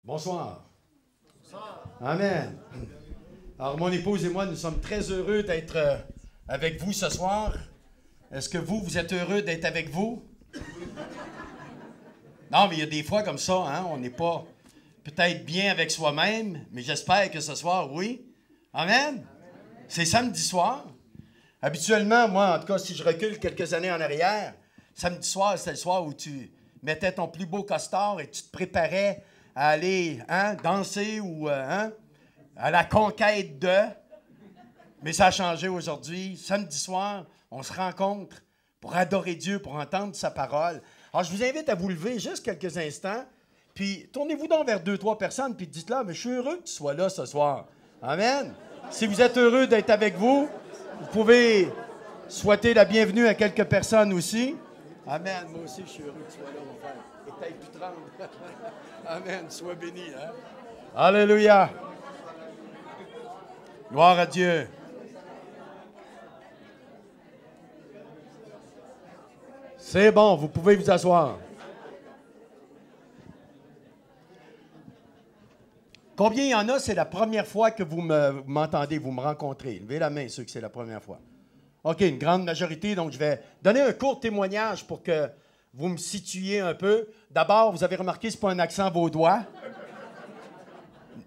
Bonsoir. Amen. Alors, mon épouse et moi, nous sommes très heureux d'être avec vous ce soir. Est-ce que vous êtes heureux d'être avec vous? Non, mais il y a des fois comme ça, hein, on n'est pas peut-être bien avec soi-même, mais j'espère que ce soir, oui. Amen. C'est samedi soir. Habituellement, moi, en tout cas, si je recule quelques années en arrière, samedi soir, c'est le soir où tu mettais ton plus beau costard et tu te préparais à aller danser ou à la conquête de. Mais ça a changé aujourd'hui. Samedi soir, on se rencontre pour adorer Dieu, pour entendre sa parole. Alors, je vous invite à vous lever juste quelques instants, puis tournez-vous donc vers 2-3 personnes, puis dites-leur, mais je suis heureux que tu sois là ce soir. Amen. Si vous êtes heureux d'être avec vous, vous pouvez souhaiter la bienvenue à quelques personnes aussi. Amen. Moi aussi, je suis heureux que tu sois là, mon frère. Et peut-être plus 30. Amen. Sois béni. Hein? Alléluia. Gloire à Dieu. C'est bon, vous pouvez vous asseoir. Combien il y en a, c'est la première fois que vous m'entendez, vous me rencontrez? Levez la main, ceux que c'est la première fois. OK, une grande majorité, donc je vais donner un court témoignage pour que vous me situiez un peu. D'abord, vous avez remarqué, ce n'est pas un accent vaudois,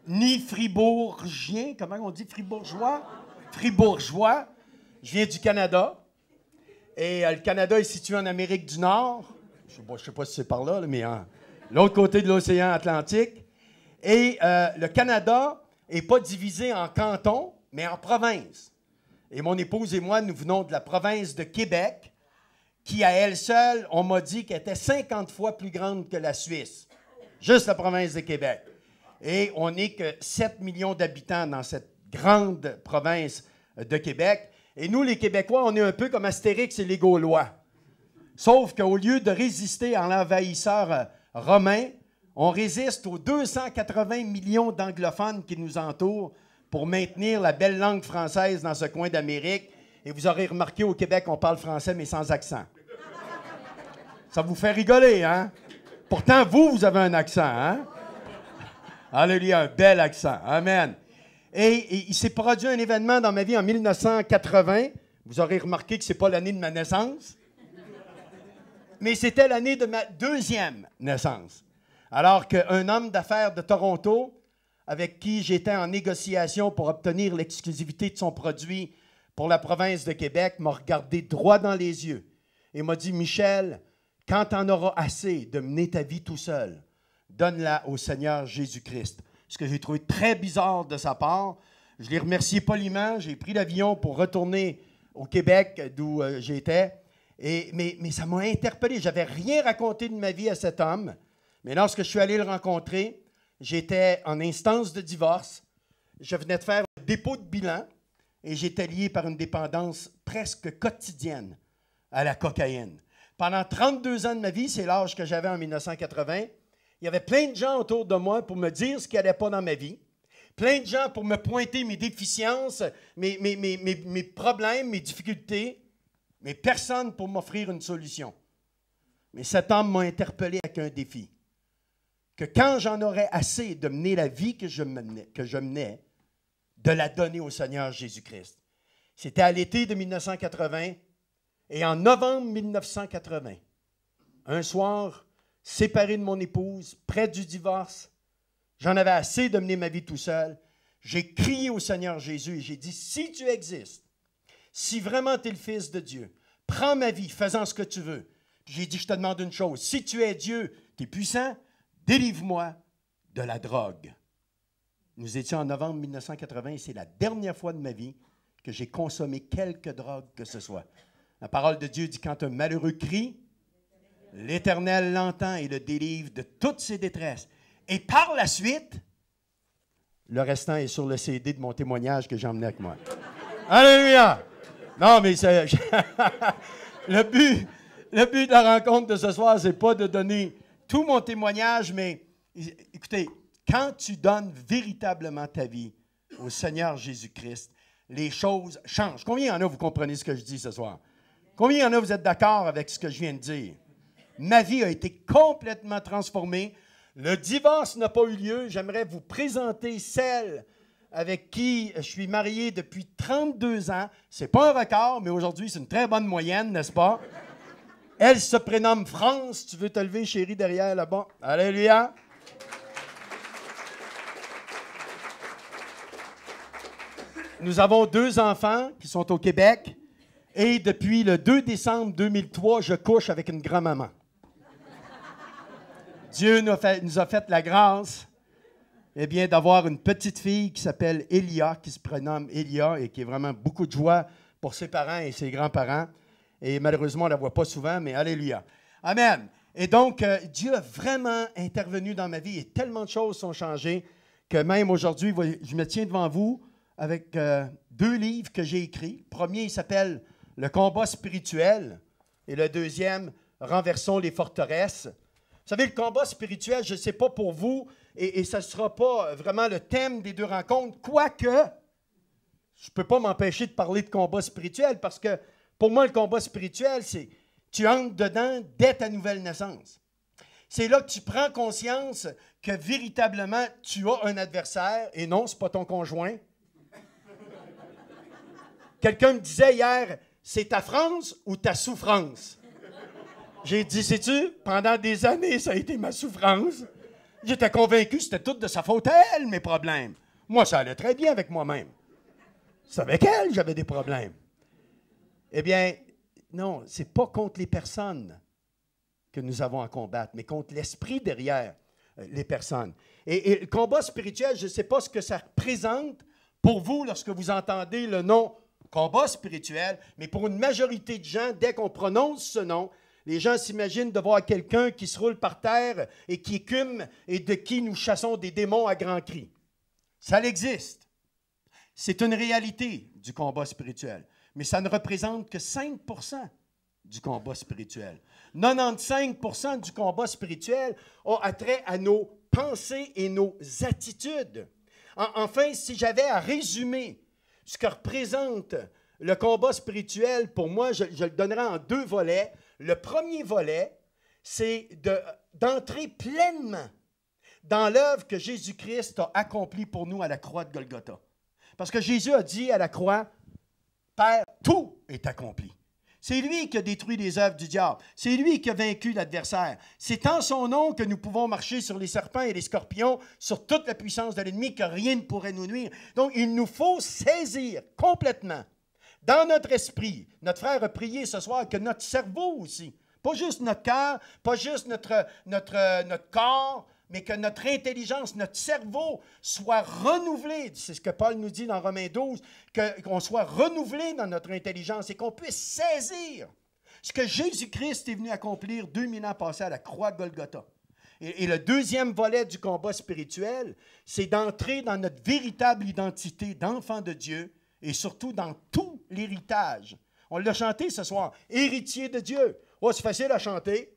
ni fribourgien, comment on dit, fribourgeois? Fribourgeois. Je viens du Canada. Et le Canada est situé en Amérique du Nord. Je ne sais pas si c'est par là, mais l'autre côté de l'océan Atlantique. Et le Canada n'est pas divisé en cantons, mais en provinces. Et mon épouse et moi, nous venons de la province de Québec, qui, à elle seule, on m'a dit qu'elle était 50 fois plus grande que la Suisse. Juste la province de Québec. Et on n'est que 7 millions d'habitants dans cette grande province de Québec. Et nous, les Québécois, on est un peu comme Astérix et les Gaulois. Sauf qu'au lieu de résister à l'envahisseur romain, on résiste aux 280 millions d'anglophones qui nous entourent pour maintenir la belle langue française dans ce coin d'Amérique. Et vous aurez remarqué, au Québec, on parle français, mais sans accent. Ça vous fait rigoler, hein? Pourtant, vous avez un accent, hein? Alléluia, un bel accent. Amen. Et il s'est produit un événement dans ma vie en 1980. Vous aurez remarqué que ce n'est pas l'année de ma naissance, mais c'était l'année de ma deuxième naissance. Alors qu'un homme d'affaires de Toronto, avec qui j'étais en négociation pour obtenir l'exclusivité de son produit pour la province de Québec, m'a regardé droit dans les yeux et m'a dit « Michel, quand tu en auras assez de mener ta vie tout seul, donne-la au Seigneur Jésus-Christ. » Ce que j'ai trouvé très bizarre de sa part. Je l'ai remercié poliment. J'ai pris l'avion pour retourner au Québec, d'où j'étais. Mais ça m'a interpellé. Je n'avais rien raconté de ma vie à cet homme. Mais lorsque je suis allé le rencontrer, j'étais en instance de divorce. Je venais de faire un dépôt de bilan et j'étais lié par une dépendance presque quotidienne à la cocaïne. Pendant 32 ans de ma vie, c'est l'âge que j'avais en 1980, il y avait plein de gens autour de moi pour me dire ce qui n'allait pas dans ma vie. Plein de gens pour me pointer mes déficiences, mes problèmes, mes difficultés. Mais personne pour m'offrir une solution. Mais cet homme m'a interpellé avec un défi. Que quand j'en aurais assez de mener la vie que je menais, de la donner au Seigneur Jésus-Christ. C'était à l'été de 1980. Et en novembre 1980, un soir, séparé de mon épouse, près du divorce, j'en avais assez de mener ma vie tout seul. J'ai crié au Seigneur Jésus et j'ai dit, si tu existes, si vraiment tu es le Fils de Dieu, prends ma vie, fais-en ce que tu veux. Puis j'ai dit, je te demande une chose, si tu es Dieu, tu es puissant, délivre-moi de la drogue. Nous étions en novembre 1980 et c'est la dernière fois de ma vie que j'ai consommé quelque drogue que ce soit. La parole de Dieu dit, quand un malheureux crie, l'Éternel l'entend et le délivre de toutes ses détresses. Et par la suite, le restant est sur le CD de mon témoignage que j'ai emmené avec moi. Alléluia! Non, mais c'est le but de la rencontre de ce soir, c'est pas de donner tout mon témoignage, mais écoutez, quand tu donnes véritablement ta vie au Seigneur Jésus-Christ, les choses changent. Combien il y en a, vous comprenez ce que je dis ce soir? Combien il y en a, vous êtes d'accord avec ce que je viens de dire? Ma vie a été complètement transformée. Le divorce n'a pas eu lieu. J'aimerais vous présenter celle avec qui je suis marié depuis 32 ans. C'est pas un record, mais aujourd'hui, c'est une très bonne moyenne, n'est-ce pas? Elle se prénomme France. Tu veux te lever, chérie, derrière, là-bas? Alléluia! Nous avons 2 enfants qui sont au Québec. Et depuis le 2 décembre 2003, je couche avec une grand-maman. Dieu nous a fait la grâce, eh bien, d'avoir une petite fille qui s'appelle Elia, qui se prénomme Elia et qui est vraiment beaucoup de joie pour ses parents et ses grands-parents. Et malheureusement, on ne la voit pas souvent, mais alléluia. Amen. Et donc, Dieu a vraiment intervenu dans ma vie et tellement de choses sont changées que même aujourd'hui, je me tiens devant vous avec 2 livres que j'ai écrits. Le premier, il s'appelle « Le combat spirituel » et le deuxième, « Renversons les forteresses ». Vous savez, le combat spirituel, je ne sais pas pour vous, et ça ne sera pas vraiment le thème des 2 rencontres, quoique je ne peux pas m'empêcher de parler de combat spirituel parce que pour moi, le combat spirituel, c'est tu entres dedans dès ta nouvelle naissance. C'est là que tu prends conscience que véritablement, tu as un adversaire et non, ce n'est pas ton conjoint. Quelqu'un me disait hier, c'est ta France ou ta souffrance? J'ai dit, sais-tu, pendant des années, ça a été ma souffrance. J'étais convaincu que c'était tout de sa faute à elle, mes problèmes. Moi, ça allait très bien avec moi-même. C'est avec elle que j'avais des problèmes. Eh bien, non, ce n'est pas contre les personnes que nous avons à combattre, mais contre l'esprit derrière les personnes. Et le combat spirituel, je ne sais pas ce que ça représente pour vous lorsque vous entendez le nom combat spirituel, mais pour une majorité de gens, dès qu'on prononce ce nom, les gens s'imaginent de voir quelqu'un qui se roule par terre et qui écume et de qui nous chassons des démons à grands cris. Ça existe. C'est une réalité du combat spirituel, mais ça ne représente que 5 % du combat spirituel. 95 % du combat spirituel a attrait à nos pensées et nos attitudes. Enfin, si j'avais à résumer ce que représente le combat spirituel, pour moi, je le donnerais en 2 volets. Le premier volet, c'est d'entrer pleinement dans l'œuvre que Jésus-Christ a accomplie pour nous à la croix de Golgotha. Parce que Jésus a dit à la croix, « Père, tout est accompli. » C'est lui qui a détruit les œuvres du diable. C'est lui qui a vaincu l'adversaire. C'est en son nom que nous pouvons marcher sur les serpents et les scorpions, sur toute la puissance de l'ennemi, que rien ne pourrait nous nuire. Donc, il nous faut saisir complètement dans notre esprit. Notre frère a prié ce soir que notre cerveau aussi, pas juste notre cœur, pas juste notre corps, mais que notre intelligence, notre cerveau soit renouvelé. C'est ce que Paul nous dit dans Romains 12, qu'on soit renouvelé dans notre intelligence et qu'on puisse saisir ce que Jésus-Christ est venu accomplir 2000 ans passés à la croix de Golgotha. Et le deuxième volet du combat spirituel, c'est d'entrer dans notre véritable identité d'enfant de Dieu et surtout dans tout l'héritage. On l'a chanté ce soir, héritier de Dieu. Oh, c'est facile à chanter.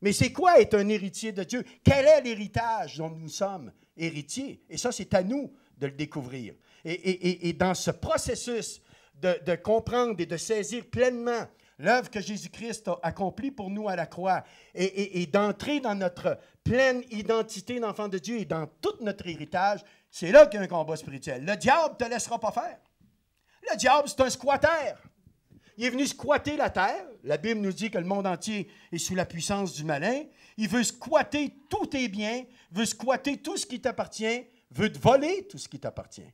Mais c'est quoi être un héritier de Dieu? Quel est l'héritage dont nous sommes héritiers? Et ça, c'est à nous de le découvrir. Et dans ce processus de comprendre et de saisir pleinement l'œuvre que Jésus-Christ a accomplie pour nous à la croix et d'entrer dans notre pleine identité d'enfant de Dieu et dans tout notre héritage, c'est là qu'il y a un combat spirituel. Le diable ne te laissera pas faire. Le diable, c'est un squatter. Il est venu squatter la terre. La Bible nous dit que le monde entier est sous la puissance du malin. Il veut squatter tous tes biens, veut squatter tout ce qui t'appartient, veut te voler tout ce qui t'appartient.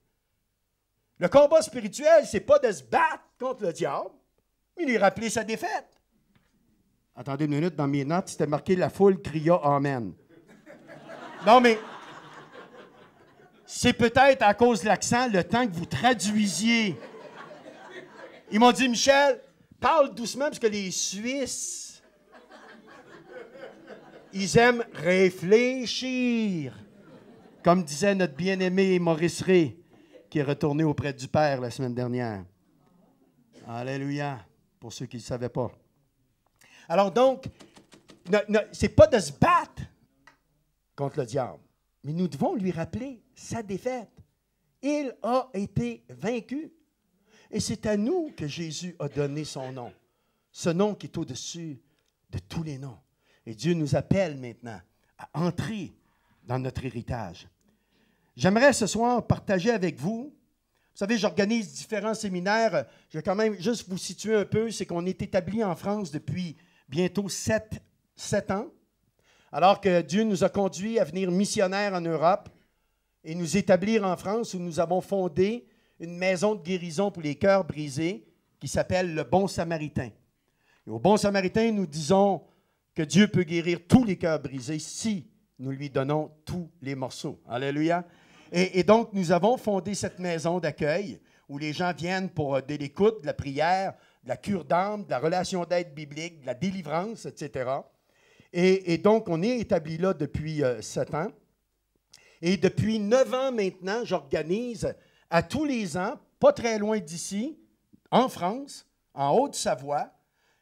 Le combat spirituel, ce n'est pas de se battre contre le diable, mais lui rappeler sa défaite. Attendez une minute, dans mes notes, c'était marqué « La foule cria Amen ». Non, mais c'est peut-être à cause de l'accent, le temps que vous traduisiez. Ils m'ont dit, Michel, parle doucement parce que les Suisses, ils aiment réfléchir. Comme disait notre bien-aimé Maurice Rey, qui est retourné auprès du Père la semaine dernière. Alléluia, pour ceux qui ne le savaient pas. Alors donc, ce n'est pas de se battre contre le diable, mais nous devons lui rappeler sa défaite. Il a été vaincu. Et c'est à nous que Jésus a donné son nom, ce nom qui est au-dessus de tous les noms. Et Dieu nous appelle maintenant à entrer dans notre héritage. J'aimerais ce soir partager avec vous. Vous savez, j'organise différents séminaires. Je vais quand même juste vous situer un peu. C'est qu'on est établi en France depuis bientôt 7 ans, alors que Dieu nous a conduits à venir missionnaires en Europe et nous établir en France où nous avons fondé une maison de guérison pour les cœurs brisés qui s'appelle le Bon Samaritain. Et au Bon Samaritain, nous disons que Dieu peut guérir tous les cœurs brisés si nous lui donnons tous les morceaux. Alléluia. Et donc, nous avons fondé cette maison d'accueil où les gens viennent pour de l'écoute, de la prière, de la cure d'âme, de la relation d'aide biblique, de la délivrance, etc. Et donc, on est établi là depuis 7 ans. Et depuis 9 ans maintenant, j'organise à tous les ans, pas très loin d'ici, en France, en Haute-Savoie,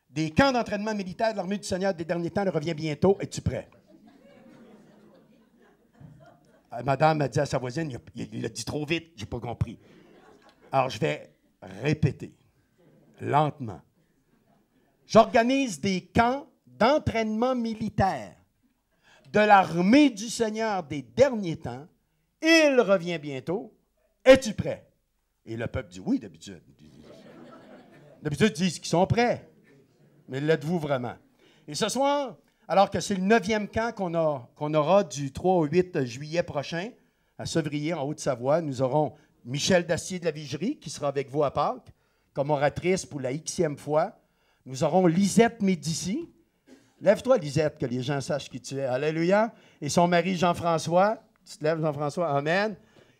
des camps d'entraînement militaire de l'Armée du Seigneur des derniers temps. Elle revient bientôt. Es-tu prêt? Madame a dit à sa voisine, il a dit trop vite, je n'ai pas compris. Alors, je vais répéter, lentement. J'organise des camps d'entraînement militaire de l'Armée du Seigneur des derniers temps. Il revient bientôt. Es-tu prêt? Et le peuple dit oui, d'habitude. D'habitude, ils disent qu'ils sont prêts. Mais l'êtes-vous vraiment? Et ce soir, alors que c'est le 9e camp qu'on aura du 3 au 8 juillet prochain, à Sevrier, en Haute-Savoie, nous aurons Michel Dacier de la Vigerie, qui sera avec vous à Pâques, comme oratrice pour la Xème fois. Nous aurons Lisette Médici. Lève-toi, Lisette, que les gens sachent qui tu es. Alléluia. Et son mari, Jean-François. Tu te lèves, Jean-François. Amen.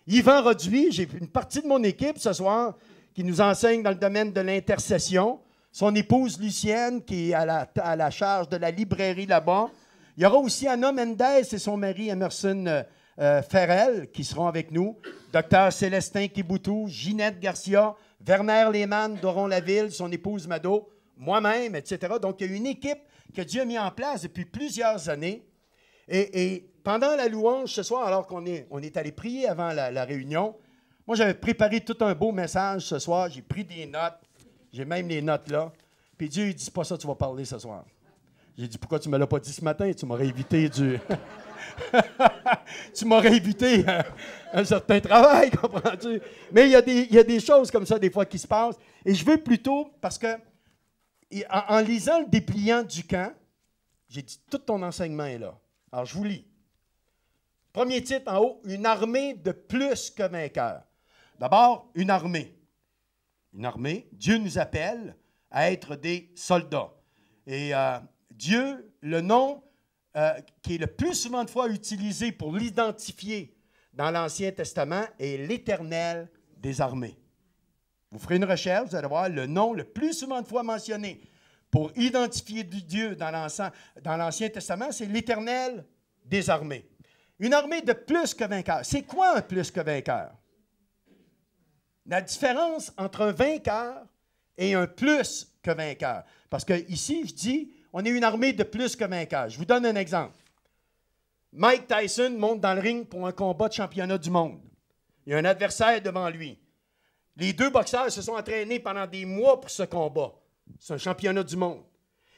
Yvan Roduit, j'ai une partie de mon équipe ce soir qui nous enseigne dans le domaine de l'intercession. Son épouse Lucienne, qui est à la charge de la librairie là-bas. Il y aura aussi Anna Mendez et son mari Emerson Ferrell qui seront avec nous. Docteur Célestin Kiboutou, Ginette Garcia, Werner Lehmann d'Oron-la-Ville, son épouse Mado, moi-même, etc. Donc, il y a une équipe que Dieu a mis en place depuis plusieurs années. Et pendant la louange ce soir, alors qu'on est allé prier avant la réunion, moi, j'avais préparé tout un beau message ce soir. J'ai pris des notes. J'ai même les notes là. Puis Dieu, il dit, c'est pas ça que tu vas parler ce soir. J'ai dit, pourquoi tu ne me l'as pas dit ce matin? Tu m'aurais évité tu m'aurais évité un certain travail, comprends-tu? Mais il y a des choses comme ça, des fois, qui se passent. Et je veux plutôt, parce que, en lisant le dépliant du camp, j'ai dit, tout ton enseignement est là. Alors, je vous lis. Premier titre en haut, une armée de plus que vainqueurs. D'abord, une armée. Une armée. Dieu nous appelle à être des soldats. Et Dieu, le nom qui est le plus souvent de fois utilisé pour l'identifier dans l'Ancien Testament, est l'Éternel des armées. Vous ferez une recherche, vous allez voir le nom le plus souvent de fois mentionné pour identifier Dieu dans l'Ancien Testament, c'est l'Éternel des armées. Une armée de plus que vainqueur. C'est quoi un plus que vainqueur? La différence entre un vainqueur et un plus que vainqueur. Parce que ici, je dis, on est une armée de plus que vainqueur. Je vous donne un exemple. Mike Tyson monte dans le ring pour un combat de championnat du monde. Il y a un adversaire devant lui. Les deux boxeurs se sont entraînés pendant des mois pour ce combat. C'est un championnat du monde.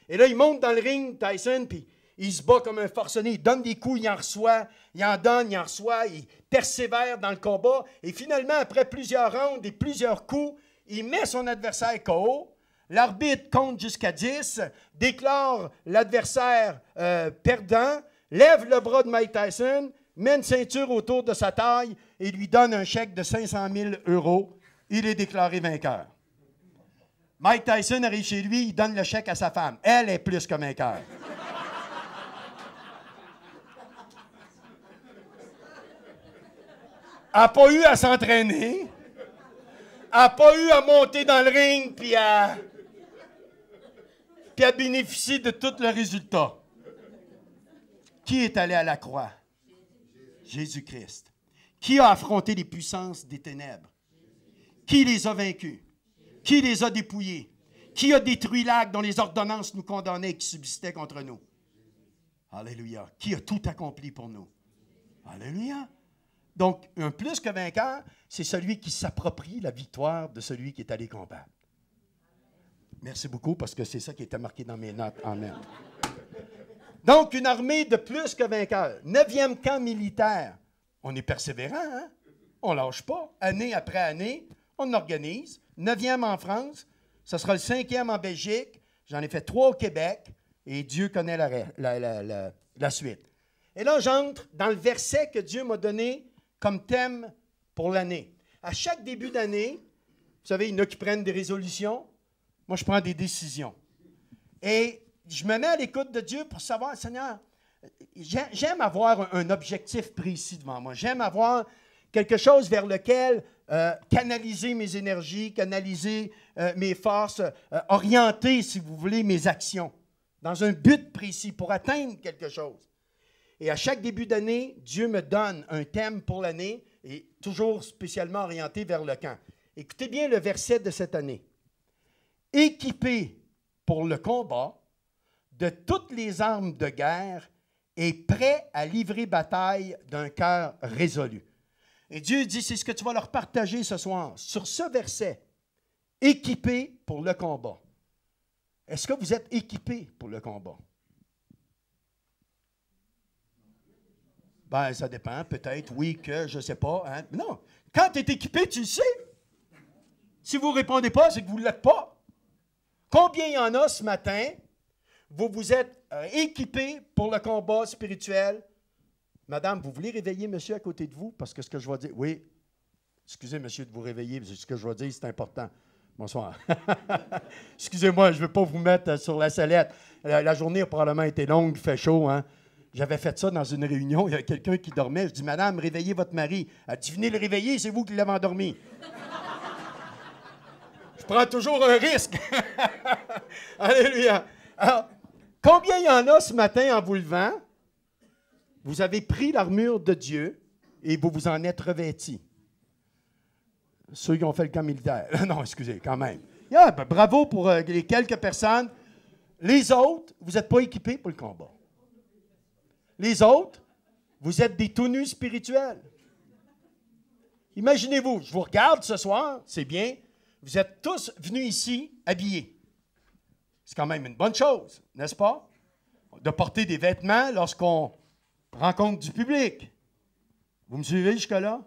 Et là, il monte dans le ring, Tyson, puis il se bat comme un forcené. Il donne des coups, il en reçoit, il en donne, il en reçoit, il persévère dans le combat. Et finalement, après plusieurs rounds et plusieurs coups, il met son adversaire KO. L'arbitre compte jusqu'à 10, déclare l'adversaire perdant, lève le bras de Mike Tyson, met une ceinture autour de sa taille et lui donne un chèque de 500 000 €. Il est déclaré vainqueur. Mike Tyson arrive chez lui, il donne le chèque à sa femme. Elle est plus que vainqueur. Elle n'a pas eu à s'entraîner. Elle n'a pas eu à monter dans le ring puis à bénéficier de tout le résultat. Qui est allé à la croix? Jésus-Christ. Qui a affronté les puissances des ténèbres? Qui les a vaincus? Qui les a dépouillés? Qui a détruit l'acte dont les ordonnances nous condamnaient et qui subsistaient contre nous? Alléluia. Qui a tout accompli pour nous? Alléluia. Donc, un plus que vainqueur, c'est celui qui s'approprie la victoire de celui qui est allé combattre. Merci beaucoup, parce que c'est ça qui était marqué dans mes notes. Amen. Donc, une armée de plus que vainqueurs. 9e camp militaire. On est persévérant, hein? On ne lâche pas. Année après année, on organise. 9e en France. Ce sera le 5e en Belgique. J'en ai fait 3 au Québec. Et Dieu connaît la suite. Et là, j'entre dans le verset que Dieu m'a donné comme thème pour l'année. À chaque début d'année, vous savez, il y en a qui prennent des résolutions. Moi, je prends des décisions. Et je me mets à l'écoute de Dieu pour savoir, Seigneur, j'aime avoir un objectif précis devant moi. J'aime avoir quelque chose vers lequel canaliser mes énergies, canaliser mes forces, orienter, si vous voulez, mes actions dans un but précis pour atteindre quelque chose. Et à chaque début d'année, Dieu me donne un thème pour l'année et toujours spécialement orienté vers le camp. Écoutez bien le verset de cette année. Équipé pour le combat de toutes les armes de guerre et prêt à livrer bataille d'un cœur résolu. Et Dieu dit, c'est ce que tu vas leur partager ce soir. Sur ce verset, équipé pour le combat. Est-ce que vous êtes équipé pour le combat? Ben, ça dépend. Peut-être, oui, que, je ne sais pas. Hein? Non. Quand tu es équipé, tu le sais. Si vous ne répondez pas, c'est que vous ne l'êtes pas. Combien il y en a ce matin, vous êtes équipé pour le combat spirituel? Madame, vous voulez réveiller monsieur à côté de vous? Parce que ce que je vais dire... Oui. Excusez, monsieur, de vous réveiller, parce que ce que je vais dire, c'est important. Bonsoir. Excusez-moi, je ne veux pas vous mettre sur la sellette. La journée a probablement été longue, il fait chaud. Hein? J'avais fait ça dans une réunion. Il y avait quelqu'un qui dormait. Je dis, madame, réveillez votre mari. Elle dit, venez le réveiller, c'est vous qui l'avez endormi. Je prends toujours un risque. Alléluia. Alors, combien il y en a ce matin en vous levant? Vous avez pris l'armure de Dieu et vous vous en êtes revêtis. Ceux qui ont fait le camp militaire. Non, excusez, quand même. Yeah, ben, bravo pour les quelques personnes. Les autres, vous n'êtes pas équipés pour le combat. Les autres, vous êtes des tout nus spirituels. Imaginez-vous, je vous regarde ce soir, c'est bien. Vous êtes tous venus ici habillés. C'est quand même une bonne chose, n'est-ce pas? De porter des vêtements lorsqu'on rencontre du public. Vous me suivez jusque-là?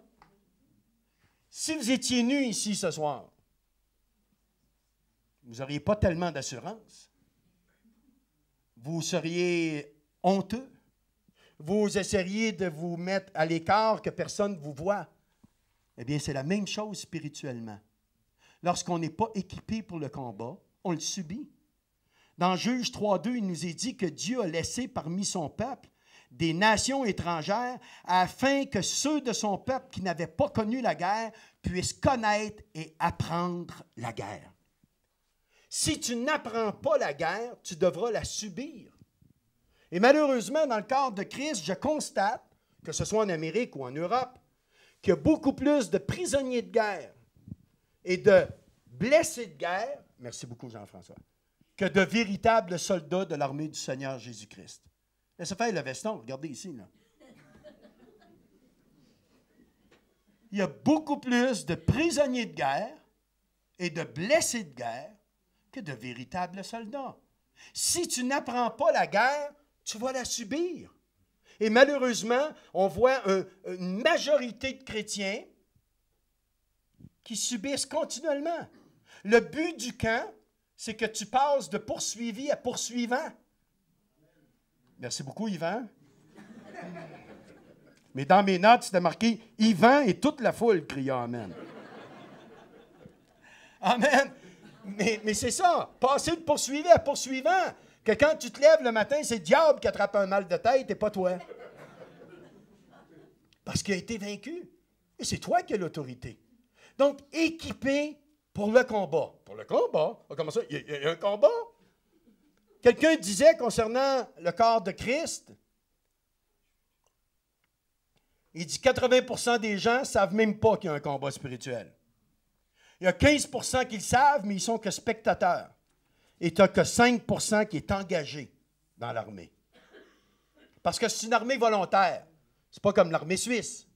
Si vous étiez nus ici ce soir, vous n'auriez pas tellement d'assurance. Vous seriez honteux. Vous essayeriez de vous mettre à l'écart que personne ne vous voit. Eh bien, c'est la même chose spirituellement. Lorsqu'on n'est pas équipé pour le combat, on le subit. Dans Juge 3.2, il nous est dit que Dieu a laissé parmi son peuple des nations étrangères afin que ceux de son peuple qui n'avaient pas connu la guerre puissent connaître et apprendre la guerre. Si tu n'apprends pas la guerre, tu devras la subir. Et malheureusement, dans le cadre de Christ, je constate, que ce soit en Amérique ou en Europe, qu'il y a beaucoup plus de prisonniers de guerre et de blessés de guerre, merci beaucoup Jean-François, que de véritables soldats de l'armée du Seigneur Jésus-Christ. Laissez faire le veston, regardez ici. Là. Il y a beaucoup plus de prisonniers de guerre et de blessés de guerre que de véritables soldats. Si tu n'apprends pas la guerre, tu vas la subir. Et malheureusement, on voit une majorité de chrétiens qui subissent continuellement. Le but du camp, c'est que tu passes de poursuivi à poursuivant. Merci beaucoup, Yvan. Mais dans mes notes, c'était marqué « Yvan et toute la foule cria Amen ». Amen. Mais c'est ça, passer de poursuivi à poursuivant. Que quand tu te lèves le matin, c'est le diable qui attrape un mal de tête et pas toi. Parce qu'il a été vaincu. Et c'est toi qui as l'autorité. Donc, équipé pour le combat. Pour le combat? Comment ça? Il y a un combat? Quelqu'un disait concernant le corps de Christ, il dit 80% des gens ne savent même pas qu'il y a un combat spirituel. Il y a 15% qui le savent, mais ils sont que spectateurs. Et tu n'as que 5% qui est engagé dans l'armée. Parce que c'est une armée volontaire. C'est pas comme l'armée suisse.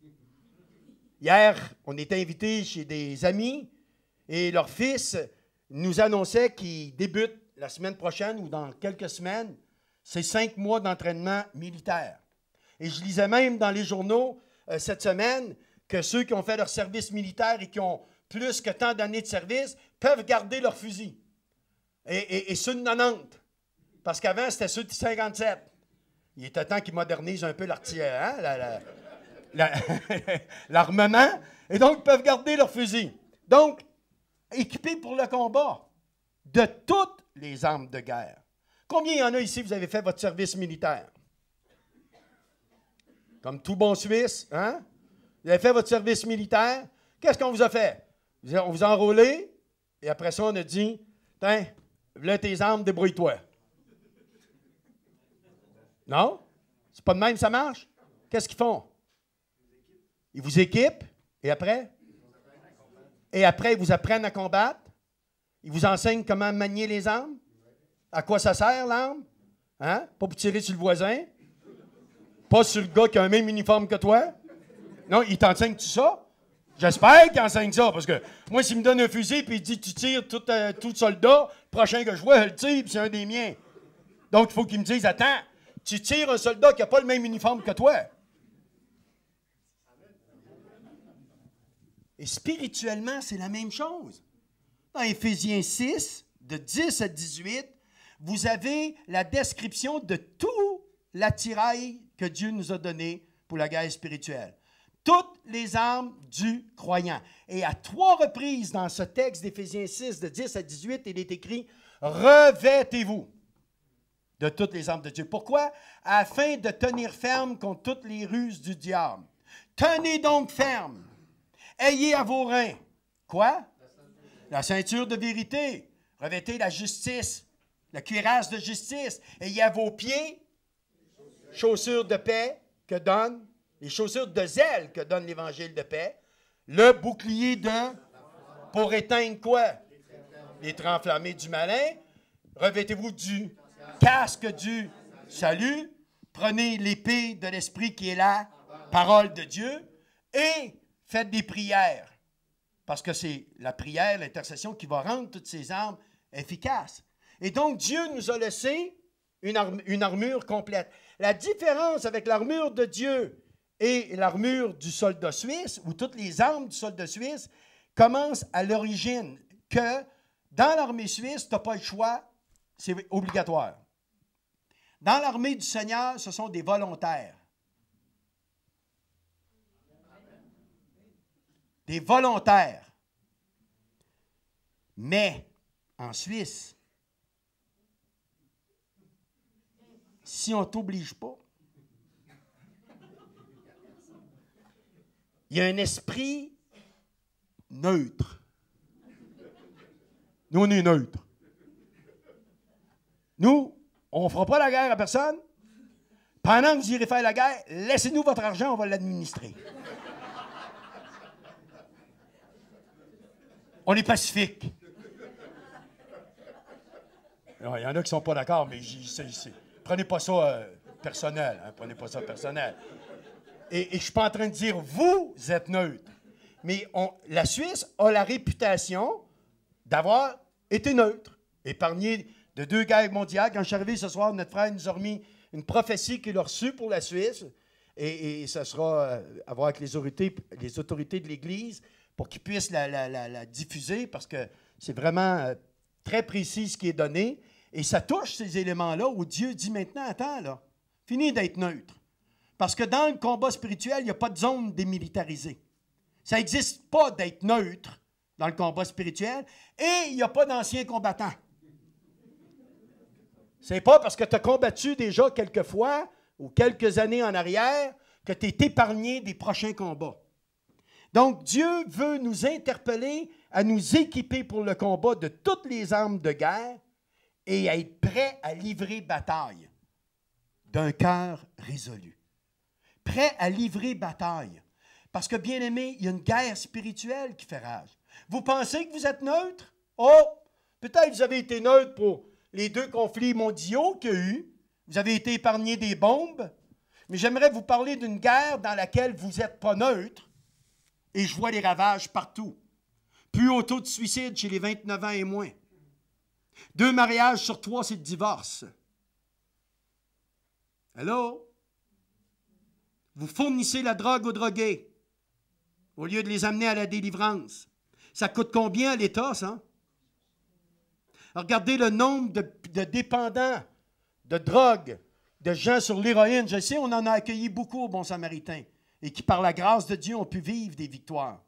Hier, on était invités chez des amis et leur fils nous annonçait qu'il débute la semaine prochaine ou dans quelques semaines C'est 5 mois d'entraînement militaire. Et je lisais même dans les journaux cette semaine que ceux qui ont fait leur service militaire et qui ont plus que tant d'années de service peuvent garder leur fusil. Et ceux de 90. Parce qu'avant, c'était ceux de 57. Il était temps qu'ils modernisent un peu l'armement. Et donc, ils peuvent garder leur fusil. Donc, équipés pour le combat de toutes les armes de guerre. Combien il y en a ici, vous avez fait votre service militaire? Comme tout bon Suisse, hein? Vous avez fait votre service militaire. Qu'est-ce qu'on vous a fait? On vous a enrôlé, et après ça, on a dit, tiens, là tes armes, débrouille-toi. Non? C'est pas de même, ça marche? Qu'est-ce qu'ils font? Ils vous équipent, et après? Et après, ils vous apprennent à combattre. Ils vous enseignent comment manier les armes. À quoi ça sert, l'arme? Hein? Pas pour tirer sur le voisin. Pas sur le gars qui a un même uniforme que toi. Non, ils t'enseignent tout ça. J'espère qu'ils enseignent ça, parce que moi, s'il me donne un fusil et il dit tu tires tout soldat, le prochain que je vois, je le tire, puis c'est un des miens. Donc, il faut qu'ils me disent attends, tu tires un soldat qui n'a pas le même uniforme que toi. Et spirituellement, c'est la même chose. Dans Éphésiens 6, de 10 à 18, vous avez la description de tout l'attirail que Dieu nous a donné pour la guerre spirituelle. Toutes les armes du croyant. Et à 3 reprises dans ce texte d'Éphésiens 6, de 10 à 18, il est écrit « Revêtez-vous de toutes les armes de Dieu. » Pourquoi? Afin de tenir ferme contre toutes les ruses du diable. Tenez donc ferme. Ayez à vos reins. Quoi? La ceinture de vérité. Revêtez la justice, la cuirasse de justice. Ayez à vos pieds chaussures de paix que donne, les chaussures de zèle que donne l'évangile de paix. Le bouclier pour éteindre quoi? Les traits enflammés du malin. Revêtez-vous du casque du salut. Prenez l'épée de l'esprit qui est la parole de Dieu. Et faites des prières. Parce que c'est la prière, l'intercession qui va rendre toutes ces armes efficaces. Et donc, Dieu nous a laissé une armure complète. La différence avec l'armure de Dieu et l'armure du soldat suisse, ou toutes les armes du soldat suisse, commence à l'origine que dans l'armée suisse, tu n'as pas le choix, c'est obligatoire. Dans l'armée du Seigneur, ce sont des volontaires. Des volontaires. Mais, en Suisse, si on ne t'oblige pas, il y a un esprit neutre. Nous, on est neutre. Nous, on ne fera pas la guerre à personne. Pendant que vous irez faire la guerre, laissez-nous votre argent, on va l'administrer. On est pacifique. Il y en a qui ne sont pas d'accord, mais prenez pas ça personnel. Hein, prenez pas ça personnel. Et je ne suis pas en train de dire, vous êtes neutre. Mais la Suisse a la réputation d'avoir été neutre, épargné de 2 guerres mondiales. Quand je suis arrivé ce soir, notre frère nous a remis une prophétie qu'il a reçue pour la Suisse. Et ça sera à voir avec les autorités de l'Église pour qu'ils puissent la diffuser, parce que c'est vraiment très précis ce qui est donné. Et ça touche ces éléments-là où Dieu dit maintenant, attends, là, finis d'être neutre. Parce que dans le combat spirituel, il n'y a pas de zone démilitarisée. Ça n'existe pas d'être neutre dans le combat spirituel et il n'y a pas d'anciens combattants. C'est pas parce que tu as combattu déjà quelques fois ou quelques années en arrière que tu es épargné des prochains combats. Donc, Dieu veut nous interpeller à nous équiper pour le combat de toutes les armes de guerre et à être prêts à livrer bataille d'un cœur résolu. Prêts à livrer bataille. Parce que, bien aimé, il y a une guerre spirituelle qui fait rage. Vous pensez que vous êtes neutre? Oh, peut-être que vous avez été neutre pour les 2 conflits mondiaux qu'il y a eu. Vous avez été épargné des bombes. Mais j'aimerais vous parler d'une guerre dans laquelle vous n'êtes pas neutre. Et je vois les ravages partout. Plus haut taux de suicide chez les 29 ans et moins. 2 mariages sur 3, c'est le divorce. Allô? Vous fournissez la drogue aux drogués au lieu de les amener à la délivrance. Ça coûte combien à l'État, ça? Regardez le nombre de dépendants de drogue, de gens sur l'héroïne. Je sais, on en a accueilli beaucoup au Bon Samaritain et qui, par la grâce de Dieu, ont pu vivre des victoires.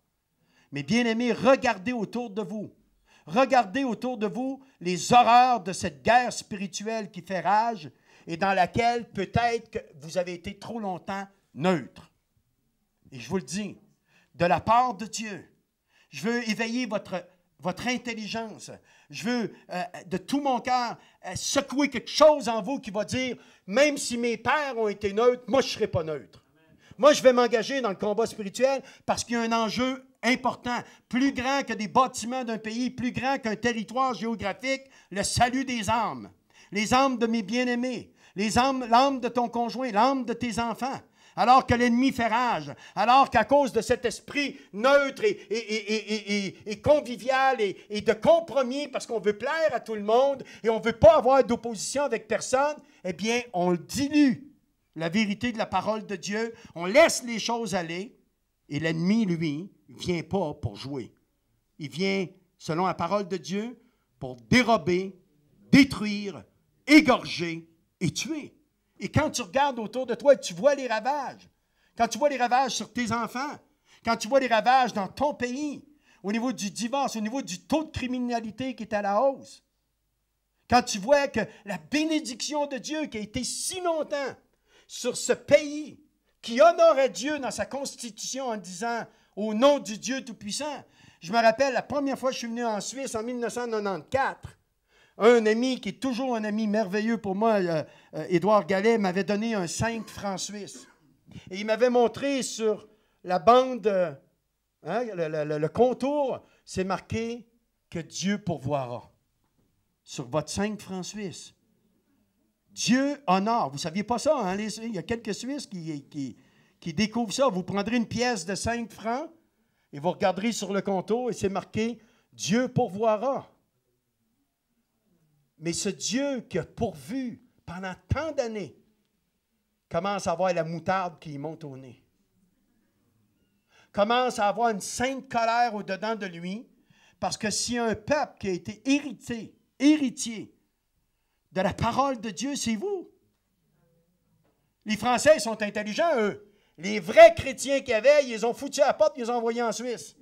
Mais bien aimés, regardez autour de vous. Regardez autour de vous les horreurs de cette guerre spirituelle qui fait rage et dans laquelle peut-être que vous avez été trop longtemps neutre. Et je vous le dis, de la part de Dieu, je veux éveiller votre intelligence. Je veux, de tout mon cœur, secouer quelque chose en vous qui va dire, même si mes pères ont été neutres, moi, je ne serai pas neutre. Moi, je vais m'engager dans le combat spirituel parce qu'il y a un enjeu important, plus grand que des bâtiments d'un pays, plus grand qu'un territoire géographique, le salut des âmes. Les âmes de mes bien-aimés, l'âme de ton conjoint, l'âme de tes enfants. Alors que l'ennemi fait rage, alors qu'à cause de cet esprit neutre et convivial et de compromis, parce qu'on veut plaire à tout le monde et on ne veut pas avoir d'opposition avec personne, eh bien, on dilue la vérité de la parole de Dieu, on laisse les choses aller, et l'ennemi, lui, ne vient pas pour jouer. Il vient, selon la parole de Dieu, pour dérober, détruire, égorger et tuer. Et quand tu regardes autour de toi et tu vois les ravages, quand tu vois les ravages sur tes enfants, quand tu vois les ravages dans ton pays, au niveau du divorce, au niveau du taux de criminalité qui est à la hausse, quand tu vois que la bénédiction de Dieu qui a été si longtemps sur ce pays, qui honorait Dieu dans sa constitution en disant « Au nom du Dieu Tout-Puissant », je me rappelle la première fois que je suis venu en Suisse en 1994, un ami qui est toujours un ami merveilleux pour moi, Édouard Gallet, m'avait donné un 5 francs suisses. Et il m'avait montré sur la bande, le contour, c'est marqué que Dieu pourvoira. Sur votre 5 francs suisses. Dieu honore. Vous ne saviez pas ça, hein? Il y a quelques Suisses qui découvrent ça. Vous prendrez une pièce de 5 francs et vous regarderez sur le contour et c'est marqué « Dieu pourvoira ». Mais ce Dieu qui a pourvu pendant tant d'années commence à avoir la moutarde qui monte au nez. Commence à avoir une sainte colère au-dedans de lui parce que s'il y a un peuple qui a été héritier de la parole de Dieu, c'est vous. Les Français, ils sont intelligents, eux. Les vrais chrétiens qu'il y avait, ils les ont foutus à la porte, ils les ont envoyés en Suisse.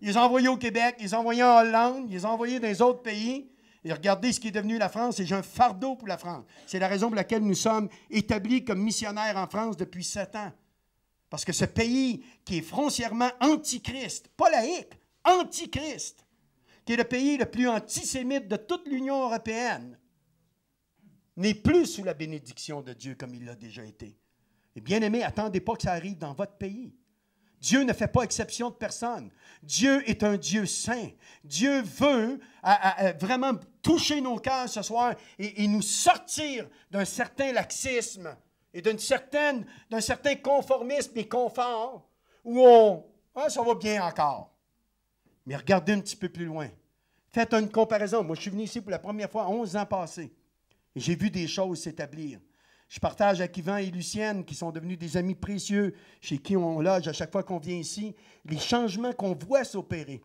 Ils les ont envoyés au Québec, ils les ont envoyés en Hollande, ils les ont envoyés dans les autres pays. Et regardez ce qui est devenu la France, et j'ai un fardeau pour la France. C'est la raison pour laquelle nous sommes établis comme missionnaires en France depuis 7 ans. Parce que ce pays qui est foncièrement antichrist, pas laïque, antichrist, qui est le pays le plus antisémite de toute l'Union européenne, n'est plus sous la bénédiction de Dieu comme il l'a déjà été. Et bien aimés, attendez pas que ça arrive dans votre pays. Dieu ne fait pas exception de personne. Dieu est un Dieu saint. Dieu veut vraiment toucher nos cœurs ce soir et nous sortir d'un certain laxisme et d'un certain conformisme et confort où ça va bien encore. Mais regardez un petit peu plus loin. Faites une comparaison. Moi, je suis venu ici pour la première fois 11 ans passés. Et j'ai vu des choses s'établir. Je partage avec Yvan et Lucienne, qui sont devenus des amis précieux, chez qui on loge à chaque fois qu'on vient ici, les changements qu'on voit s'opérer.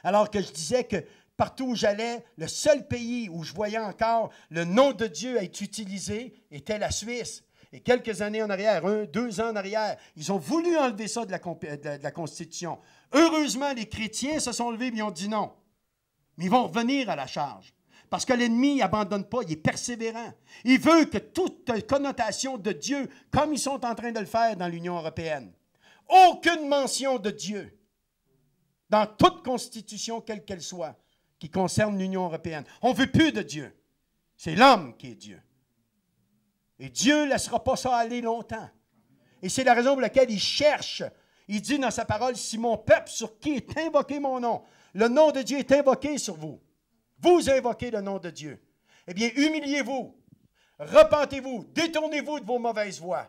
Alors que je disais que partout où j'allais, le seul pays où je voyais encore le nom de Dieu être utilisé était la Suisse. Et quelques années en arrière, 2 ans en arrière, ils ont voulu enlever ça de la Constitution. Heureusement, les chrétiens se sont levés et ils ont dit non. Mais ils vont revenir à la charge. Parce que l'ennemi n'abandonne pas, il est persévérant. Il veut que toute connotation de Dieu, comme ils sont en train de le faire dans l'Union européenne, aucune mention de Dieu dans toute constitution, quelle qu'elle soit, qui concerne l'Union européenne. On ne veut plus de Dieu. C'est l'homme qui est Dieu. Et Dieu ne laissera pas ça aller longtemps. Et c'est la raison pour laquelle il cherche. Il dit dans sa parole, si mon peuple sur qui est invoqué mon nom, le nom de Dieu est invoqué sur vous. Vous invoquez le nom de Dieu. Eh bien, humiliez-vous, repentez-vous, détournez-vous de vos mauvaises voies.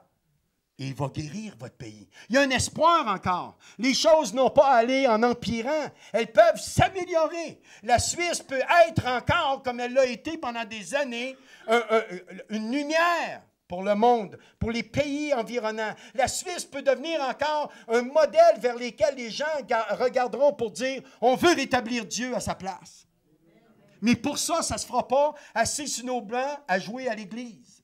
et il va guérir votre pays. Il y a un espoir encore. Les choses n'ont pas à aller en empirant. Elles peuvent s'améliorer. La Suisse peut être encore, comme elle l'a été pendant des années, une lumière pour le monde, pour les pays environnants. La Suisse peut devenir encore un modèle vers lequel les gens regarderont pour dire « on veut rétablir Dieu à sa place ». Mais pour ça, ça ne se fera pas assis sur nos blancs à jouer à l'Église.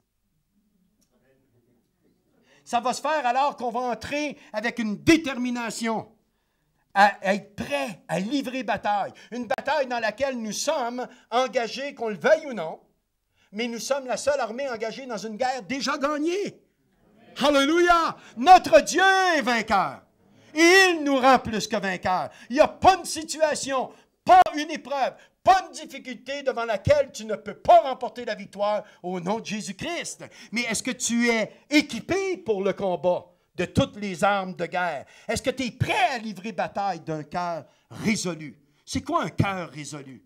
Ça va se faire alors qu'on va entrer avec une détermination à être prêt à livrer bataille. Une bataille dans laquelle nous sommes engagés, qu'on le veuille ou non, mais nous sommes la seule armée engagée dans une guerre déjà gagnée. Alléluia! Notre Dieu est vainqueur. Et il nous rend plus que vainqueurs. Il n'y a pas une situation, pas une épreuve, pas une difficulté devant laquelle tu ne peux pas remporter la victoire au nom de Jésus-Christ. Mais est-ce que tu es équipé pour le combat de toutes les armes de guerre? Est-ce que tu es prêt à livrer bataille d'un cœur résolu? C'est quoi un cœur résolu?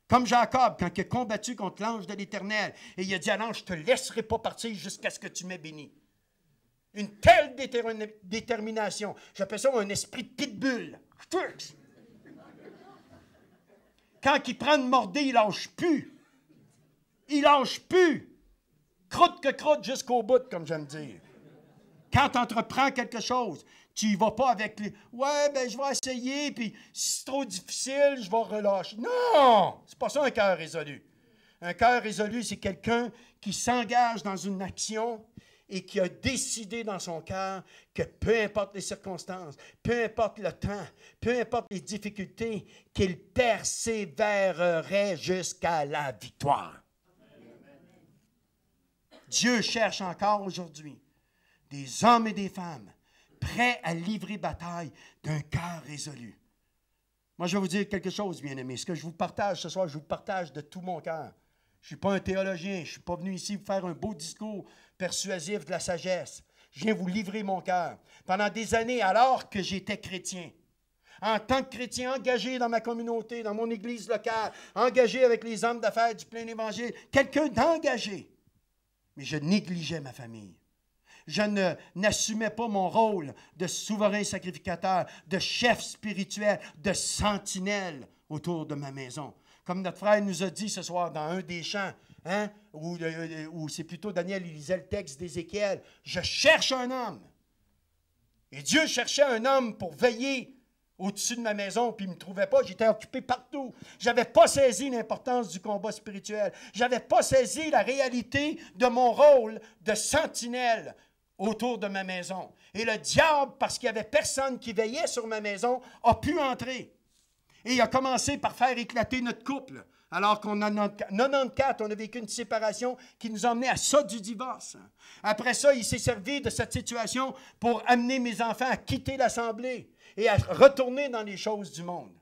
Comme Jacob, quand il a combattu contre l'ange de l'Éternel, et il a dit à l'ange, je ne te laisserai pas partir jusqu'à ce que tu m'aies béni. Une telle détermination. J'appelle ça un esprit de pitbull. Quand il prend une mordée, il ne lâche plus. Il ne lâche plus. Croûte que croûte jusqu'au bout, comme j'aime dire. Quand tu entreprends quelque chose, tu n'y vas pas avec les « ouais, ben je vais essayer, puis si c'est trop difficile, je vais relâcher. » Non! C'est pas ça un cœur résolu. Un cœur résolu, c'est quelqu'un qui s'engage dans une action et qui a décidé dans son cœur que peu importe les circonstances, peu importe le temps, peu importe les difficultés, qu'il persévérerait jusqu'à la victoire. Dieu cherche encore aujourd'hui des hommes et des femmes prêts à livrer bataille d'un cœur résolu. Moi, je vais vous dire quelque chose, bien-aimés. Ce que je vous partage ce soir, je vous partage de tout mon cœur. Je ne suis pas un théologien. Je ne suis pas venu ici vous faire un beau discours persuasif de la sagesse. Je viens vous livrer mon cœur. Pendant des années, alors que j'étais chrétien, en tant que chrétien engagé dans ma communauté, dans mon église locale, engagé avec les hommes d'affaires du plein évangile, quelqu'un d'engagé, mais je négligeais ma famille. Je n'assumais pas mon rôle de souverain sacrificateur, de chef spirituel, de sentinelle autour de ma maison. Comme notre frère nous a dit ce soir dans un des chants, hein, où c'est plutôt Daniel, il lisait le texte d'Ézéchiel, « Je cherche un homme. » Et Dieu cherchait un homme pour veiller au-dessus de ma maison, puis il ne me trouvait pas, j'étais occupé partout. Je n'avais pas saisi l'importance du combat spirituel. Je n'avais pas saisi la réalité de mon rôle de sentinelle autour de ma maison. Et le diable, parce qu'il n'y avait personne qui veillait sur ma maison, a pu entrer. Et il a commencé par faire éclater notre couple. Alors qu'en 94, on a vécu une séparation qui nous a emmenés à ça du divorce. Après ça, il s'est servi de cette situation pour amener mes enfants à quitter l'Assemblée et à retourner dans les choses du monde.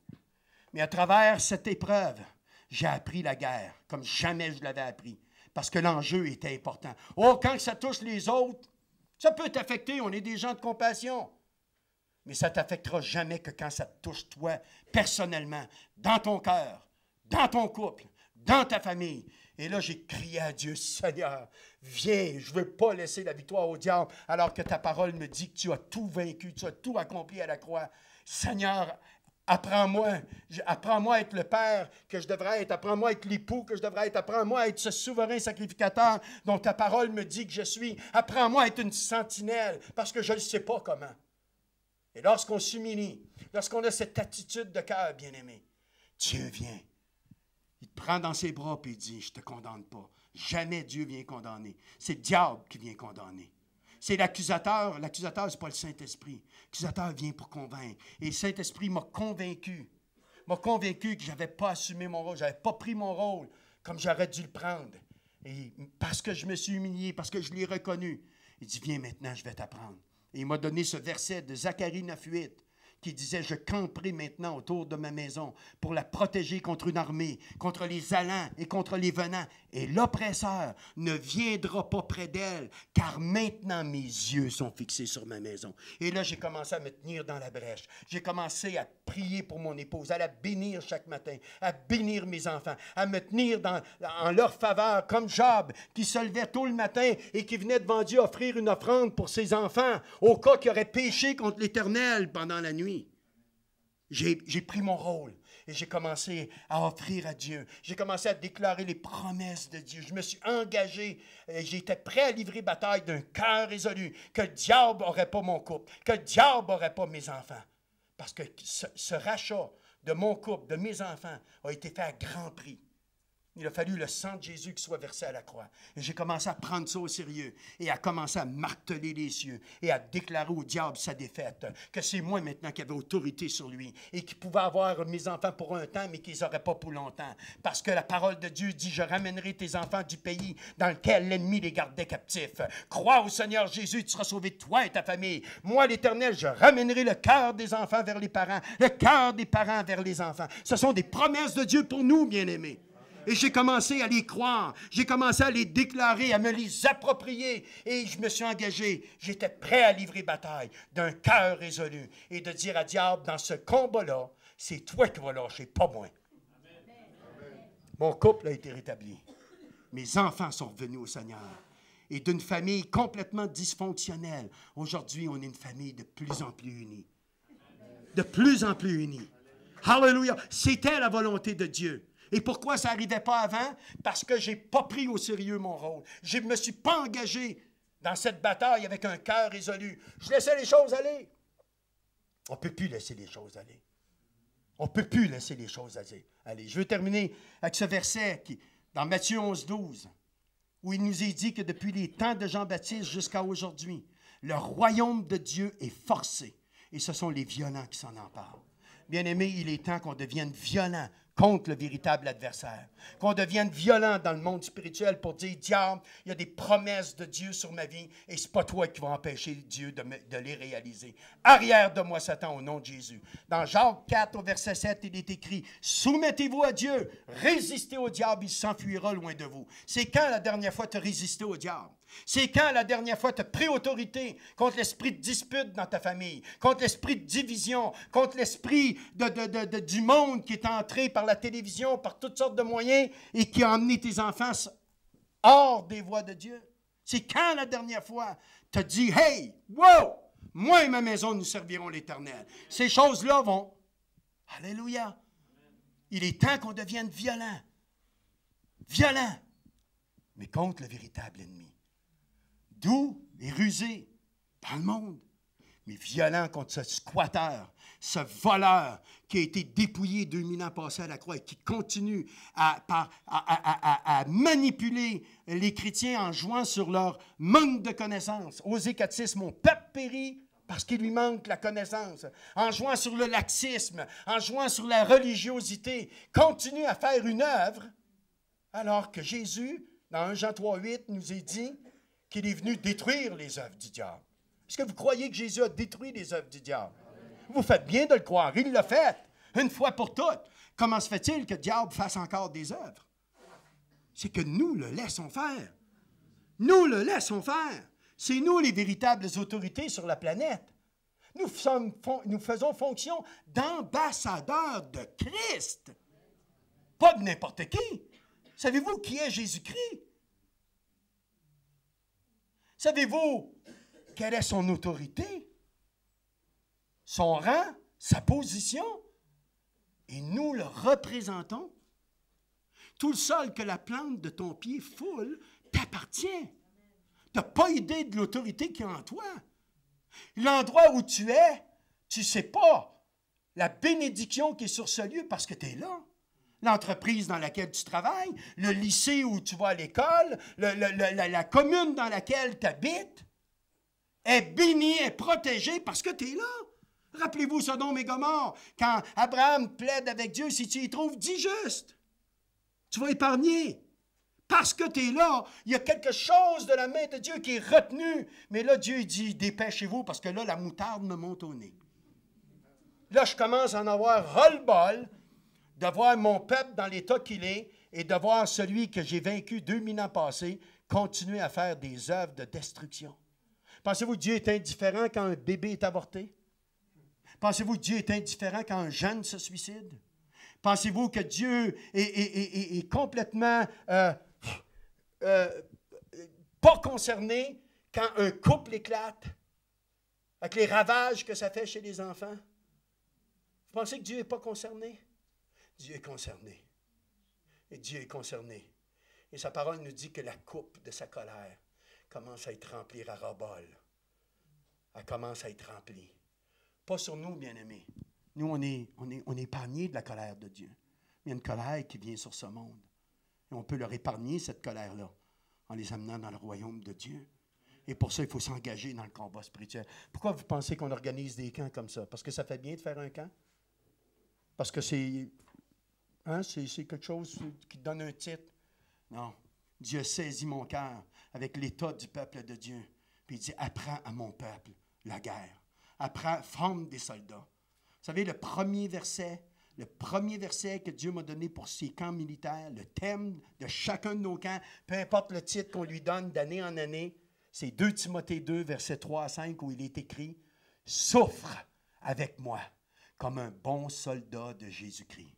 Mais à travers cette épreuve, j'ai appris la guerre comme jamais je l'avais appris. Parce que l'enjeu était important. Oh, quand ça touche les autres, ça peut t'affecter, on est des gens de compassion. Mais ça ne t'affectera jamais que quand ça te touche toi, personnellement, dans ton cœur, dans ton couple, dans ta famille. Et là, j'ai crié à Dieu, Seigneur, viens, je ne veux pas laisser la victoire au diable, alors que ta parole me dit que tu as tout vaincu, tu as tout accompli à la croix. Seigneur, apprends-moi à être le père que je devrais être, apprends-moi à être l'époux que je devrais être, apprends-moi à être ce souverain sacrificateur dont ta parole me dit que je suis, apprends-moi à être une sentinelle, parce que je ne sais pas comment. Et lorsqu'on s'humilie, lorsqu'on a cette attitude de cœur, bien-aimé, Dieu vient. Il te prend dans ses bras et il dit, je ne te condamne pas. Jamais Dieu vient condamner. C'est le diable qui vient condamner. C'est l'accusateur. L'accusateur, ce n'est pas le Saint-Esprit. L'accusateur vient pour convaincre. Et le Saint-Esprit m'a convaincu. M'a convaincu que je n'avais pas assumé mon rôle. Je n'avais pas pris mon rôle comme j'aurais dû le prendre. Et parce que je me suis humilié, parce que je l'ai reconnu, il dit, viens maintenant, je vais t'apprendre. Et il m'a donné ce verset de Zacharie 9,8 qui disait « Je camperai maintenant autour de ma maison pour la protéger contre une armée, contre les allants et contre les venants, et l'oppresseur ne viendra pas près d'elle, car maintenant mes yeux sont fixés sur ma maison. » Et là, j'ai commencé à me tenir dans la brèche. J'ai commencé à prier pour mon épouse, à la bénir chaque matin, à bénir mes enfants, à me tenir en leur faveur, comme Job, qui se levait tôt le matin et qui venait devant Dieu offrir une offrande pour ses enfants, au cas qu'il aurait péché contre l'Éternel pendant la nuit. J'ai pris mon rôle et j'ai commencé à offrir à Dieu. J'ai commencé à déclarer les promesses de Dieu. Je me suis engagé. J'étais prêt à livrer bataille d'un cœur résolu, que le diable n'aurait pas mon couple, que le diable n'aurait pas mes enfants. Parce que ce rachat de mon couple, de mes enfants, a été fait à grand prix. Il a fallu le sang de Jésus qui soit versé à la croix. Et j'ai commencé à prendre ça au sérieux et à commencer à marteler les cieux et à déclarer au diable sa défaite, que c'est moi maintenant qui avais autorité sur lui et qui pouvais avoir mes enfants pour un temps, mais qu'ils n'auraient pas pour longtemps. Parce que la parole de Dieu dit « Je ramènerai tes enfants du pays dans lequel l'ennemi les gardait captifs. Crois au Seigneur Jésus, tu seras sauvé, toi et ta famille. Moi, l'Éternel, je ramènerai le cœur des enfants vers les parents, le cœur des parents vers les enfants. » Ce sont des promesses de Dieu pour nous, bien-aimés. Et j'ai commencé à les croire, j'ai commencé à les déclarer, à me les approprier. Et je me suis engagé, j'étais prêt à livrer bataille d'un cœur résolu et de dire à diable, dans ce combat-là, c'est toi qui vas lâcher, pas moi. Amen. Mon couple a été rétabli. Mes enfants sont revenus au Seigneur. Et d'une famille complètement dysfonctionnelle, aujourd'hui, on est une famille de plus en plus unie. De plus en plus unie. Alléluia! C'était la volonté de Dieu. Et pourquoi ça n'arrivait pas avant? Parce que je n'ai pas pris au sérieux mon rôle. Je ne me suis pas engagé dans cette bataille avec un cœur résolu. Je laissais les choses aller. On ne peut plus laisser les choses aller. On ne peut plus laisser les choses aller. Je veux terminer avec ce verset dans Matthieu 11, 12, où il nous est dit que depuis les temps de Jean-Baptiste jusqu'à aujourd'hui, le royaume de Dieu est forcé. Et ce sont les violents qui s'en emparent. Bien-aimés, il est temps qu'on devienne violent contre le véritable adversaire. Qu'on devienne violent dans le monde spirituel pour dire, diable, il y a des promesses de Dieu sur ma vie et ce n'est pas toi qui vas empêcher Dieu de les réaliser. Arrière de moi, Satan, au nom de Jésus. Dans Jacques 4, au verset 7, il est écrit, soumettez-vous à Dieu, résistez au diable, il s'enfuira loin de vous. C'est quand la dernière fois tu as résisté au diable? C'est quand la dernière fois tu as pris autorité contre l'esprit de dispute dans ta famille, contre l'esprit de division, contre l'esprit du monde qui est entré par la télévision, par toutes sortes de moyens et qui a emmené tes enfants hors des voies de Dieu? C'est quand la dernière fois tu as dit, hey, wow, moi et ma maison, nous servirons l'Éternel. Ces choses-là vont, alléluia, il est temps qu'on devienne violent, mais contre le véritable ennemi. Doux et rusé dans le monde, mais violent contre ce squatteur, ce voleur qui a été dépouillé 2000 ans passés à la croix et qui continue à manipuler les chrétiens en jouant sur leur manque de connaissance. Osée 4:6, mon peuple périt parce qu'il lui manque la connaissance. En jouant sur le laxisme, en jouant sur la religiosité, continue à faire une œuvre, alors que Jésus, dans 1 Jean 3:8, nous est dit qu'il est venu détruire les œuvres du diable. Est-ce que vous croyez que Jésus a détruit les œuvres du diable? Vous faites bien de le croire. Il l'a fait, une fois pour toutes. Comment se fait-il que le diable fasse encore des œuvres? C'est que nous le laissons faire. Nous le laissons faire. C'est nous les véritables autorités sur la planète. Nous faisons fonction d'ambassadeurs de Christ. Pas de n'importe qui. Savez-vous qui est Jésus-Christ? Savez-vous quelle est son autorité, son rang, sa position? Et nous le représentons. Tout le sol que la plante de ton pied foule t'appartient. Tu n'as pas idée de l'autorité qu'il y a en toi. L'endroit où tu es, tu ne sais pas la bénédiction qui est sur ce lieu parce que tu es là. L'entreprise dans laquelle tu travailles, le lycée où tu vas à l'école, la commune dans laquelle tu habites, est bénie, est protégée parce que tu es là. Rappelez-vous Sodome et Gomorrhe, quand Abraham plaide avec Dieu, si tu y trouves, dis juste. Tu vas épargner. Parce que tu es là, il y a quelque chose de la main de Dieu qui est retenu. Mais là, Dieu dit, dépêchez-vous parce que là, la moutarde me monte au nez. Là, je commence à en avoir ras-le-bol de voir mon peuple dans l'état qu'il est et de voir celui que j'ai vaincu 2000 ans passés continuer à faire des œuvres de destruction. Pensez-vous que Dieu est indifférent quand un bébé est avorté? Pensez-vous que Dieu est indifférent quand un jeune se suicide? Pensez-vous que Dieu est complètement pas concerné quand un couple éclate, avec les ravages que ça fait chez les enfants? Vous pensez que Dieu n'est pas concerné? Dieu est concerné. Et Dieu est concerné. Et sa parole nous dit que la coupe de sa colère commence à être remplie à ras-bol. Elle commence à être remplie. Pas sur nous, bien-aimés. Nous, on est épargnés de la colère de Dieu. Il y a une colère qui vient sur ce monde. Et on peut leur épargner cette colère-là en les amenant dans le royaume de Dieu. Et pour ça, il faut s'engager dans le combat spirituel. Pourquoi vous pensez qu'on organise des camps comme ça? Parce que ça fait bien de faire un camp? Parce que c'est quelque chose qui donne un titre? Non. Dieu saisit mon cœur avec l'état du peuple de Dieu. Puis il dit, apprends à mon peuple la guerre. Apprends, forme des soldats. Vous savez, le premier verset que Dieu m'a donné pour ces camps militaires, le thème de chacun de nos camps, peu importe le titre qu'on lui donne d'année en année, c'est 2 Timothée 2, versets 3 à 5, où il est écrit « Souffre avec moi comme un bon soldat de Jésus-Christ.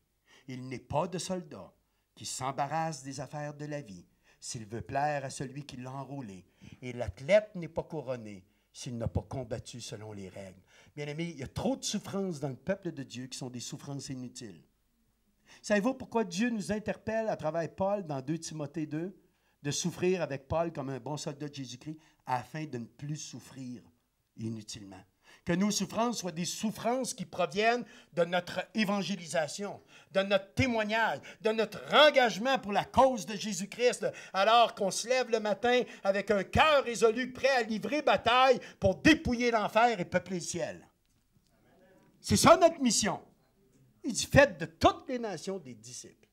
Il n'est pas de soldat qui s'embarrasse des affaires de la vie s'il veut plaire à celui qui l'a enrôlé. Et l'athlète n'est pas couronné s'il n'a pas combattu selon les règles. » Bien-aimés, il y a trop de souffrances dans le peuple de Dieu qui sont des souffrances inutiles. Savez-vous pourquoi Dieu nous interpelle à travers Paul dans 2 Timothée 2 de souffrir avec Paul comme un bon soldat de Jésus-Christ afin de ne plus souffrir inutilement? Que nos souffrances soient des souffrances qui proviennent de notre évangélisation, de notre témoignage, de notre engagement pour la cause de Jésus-Christ, alors qu'on se lève le matin avec un cœur résolu, prêt à livrer bataille pour dépouiller l'enfer et peupler le ciel. C'est ça notre mission. Il dit, faites de toutes les nations des disciples.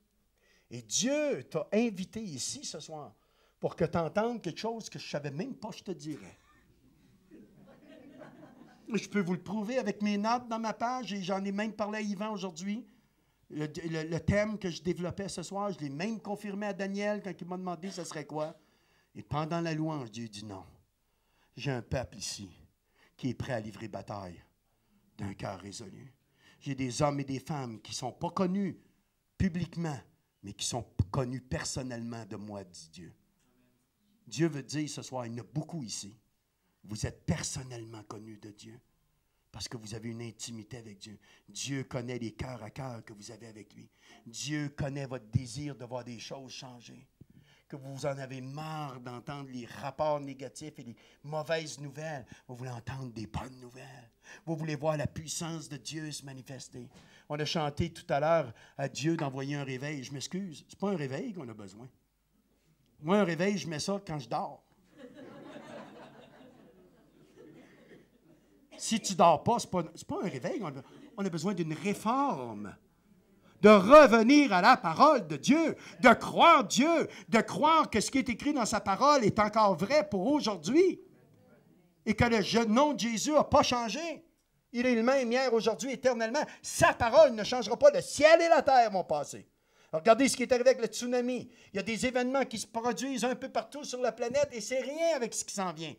Et Dieu t'a invité ici ce soir pour que tu entendes quelque chose que je ne savais même pas que je te dirais. Je peux vous le prouver avec mes notes dans ma page, et j'en ai même parlé à Yvan aujourd'hui. Le thème que je développais ce soir, je l'ai même confirmé à Daniel quand il m'a demandé ce serait quoi. Et pendant la louange, Dieu dit non. J'ai un peuple ici qui est prêt à livrer bataille d'un cœur résolu. J'ai des hommes et des femmes qui ne sont pas connus publiquement, mais qui sont connus personnellement de moi, dit Dieu. Dieu veut dire ce soir, il y en a beaucoup ici. Vous êtes personnellement connus de Dieu parce que vous avez une intimité avec Dieu. Dieu connaît les cœurs à cœur que vous avez avec lui. Dieu connaît votre désir de voir des choses changer. Que vous en avez marre d'entendre les rapports négatifs et les mauvaises nouvelles. Vous voulez entendre des bonnes nouvelles. Vous voulez voir la puissance de Dieu se manifester. On a chanté tout à l'heure à Dieu d'envoyer un réveil. Je m'excuse, ce n'est pas un réveil qu'on a besoin. Moi, un réveil, je mets ça quand je dors. Si tu ne dors pas, ce n'est pas un réveil. On a besoin d'une réforme. De revenir à la parole de Dieu, de croire Dieu, de croire que ce qui est écrit dans sa parole est encore vrai pour aujourd'hui. Et que le nom de Jésus n'a pas changé. Il est le même hier, aujourd'hui, éternellement. Sa parole ne changera pas. Le ciel et la terre vont passer. Alors, regardez ce qui est arrivé avec le tsunami. Il y a des événements qui se produisent un peu partout sur la planète et c'est rien avec ce qui s'en vient.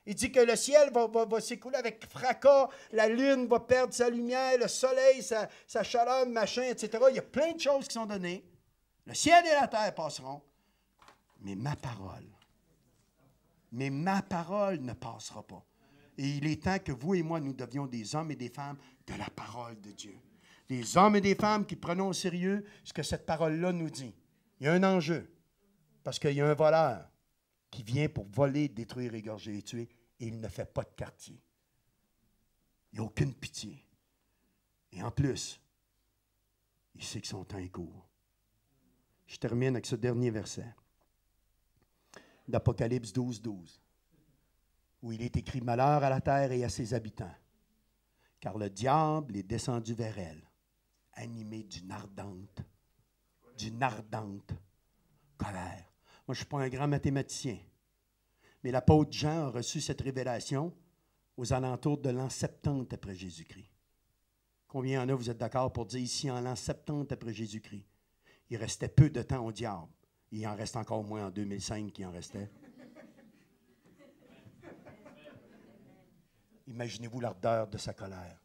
Il dit que le ciel va s'écouler avec fracas, la lune va perdre sa lumière, le soleil, sa chaleur, machin, etc. Il y a plein de choses qui sont données. Le ciel et la terre passeront, mais ma parole ne passera pas. Et il est temps que vous et moi, nous devions des hommes et des femmes de la parole de Dieu. Des hommes et des femmes qui prenons au sérieux ce que cette parole-là nous dit. Il y a un enjeu, parce qu'il y a un voleur qui vient pour voler, détruire, égorger et tuer, et il ne fait pas de quartier. Il n'y a aucune pitié. Et en plus, il sait que son temps est court. Je termine avec ce dernier verset d'Apocalypse 12, 12, où il est écrit « Malheur à la terre et à ses habitants, car le diable est descendu vers elle, animé d'une ardente colère. » Moi, je ne suis pas un grand mathématicien, mais l'apôtre Jean a reçu cette révélation aux alentours de l'an 70 après Jésus-Christ. Combien en a, vous êtes d'accord pour dire ici en l'an 70 après Jésus-Christ, il restait peu de temps au diable. Il en reste encore moins en 2005 qu'il en restait. Imaginez-vous l'ardeur de sa colère.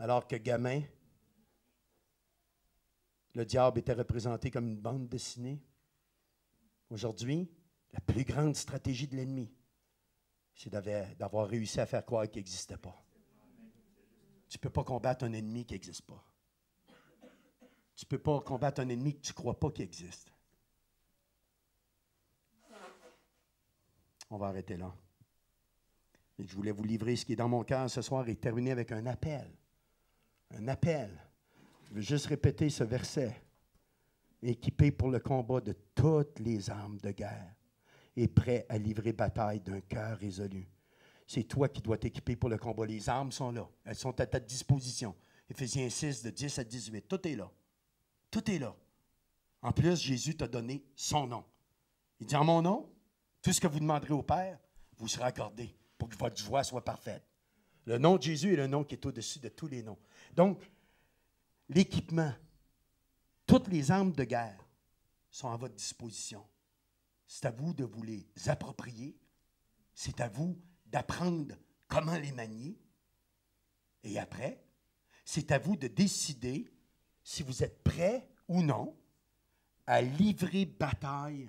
Alors que gamin, le diable était représenté comme une bande dessinée. Aujourd'hui, la plus grande stratégie de l'ennemi, c'est d'avoir réussi à faire croire qu'il n'existait pas. Tu ne peux pas combattre un ennemi qui n'existe pas. Tu ne peux pas combattre un ennemi que tu ne crois pas qu'il existe. On va arrêter là. Et je voulais vous livrer ce qui est dans mon cœur ce soir et terminer avec un appel. Un appel. Je veux juste répéter ce verset. Équipé pour le combat de toutes les armes de guerre et prêt à livrer bataille d'un cœur résolu. C'est toi qui dois t'équiper pour le combat. Les armes sont là. Elles sont à ta disposition. Éphésiens 6, de 10 à 18. Tout est là. Tout est là. En plus, Jésus t'a donné son nom. Il dit en mon nom, tout ce que vous demanderez au Père, vous sera accordé pour que votre joie soit parfaite. Le nom de Jésus est le nom qui est au-dessus de tous les noms. Donc, l'équipement, toutes les armes de guerre sont à votre disposition. C'est à vous de vous les approprier. C'est à vous d'apprendre comment les manier. Et après, c'est à vous de décider si vous êtes prêt ou non à livrer bataille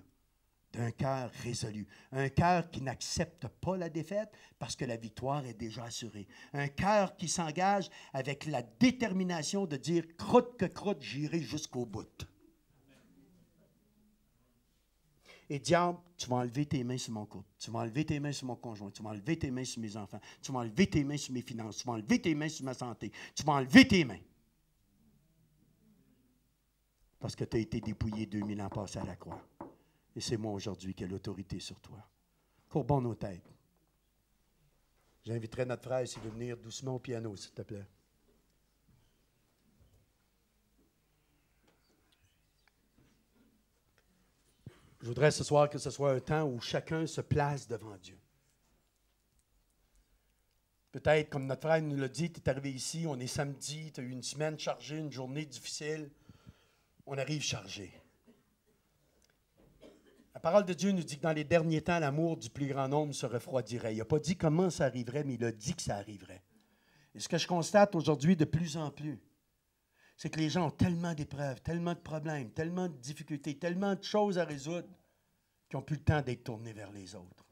d'un cœur résolu. Un cœur qui n'accepte pas la défaite parce que la victoire est déjà assurée. Un cœur qui s'engage avec la détermination de dire « croûte que croûte, j'irai jusqu'au bout ». Et diable, tu vas enlever tes mains sur mon couple, tu vas enlever tes mains sur mon conjoint, tu vas enlever tes mains sur mes enfants, tu vas enlever tes mains sur mes finances, tu vas enlever tes mains sur ma santé, tu vas enlever tes mains. Parce que tu as été dépouillé 2000 ans passés à la croix. Et c'est moi aujourd'hui qui ai l'autorité sur toi. Courbons nos têtes. J'inviterai notre frère ici de venir doucement au piano, s'il te plaît. Je voudrais ce soir que ce soit un temps où chacun se place devant Dieu. Peut-être, comme notre frère nous l'a dit, tu es arrivé ici, on est samedi, tu as eu une semaine chargée, une journée difficile. On arrive chargé. La parole de Dieu nous dit que dans les derniers temps, l'amour du plus grand nombre se refroidirait. Il n'a pas dit comment ça arriverait, mais il a dit que ça arriverait. Et ce que je constate aujourd'hui de plus en plus, c'est que les gens ont tellement d'épreuves, tellement de problèmes, tellement de difficultés, tellement de choses à résoudre, qu'ils n'ont plus le temps d'être tournés vers les autres.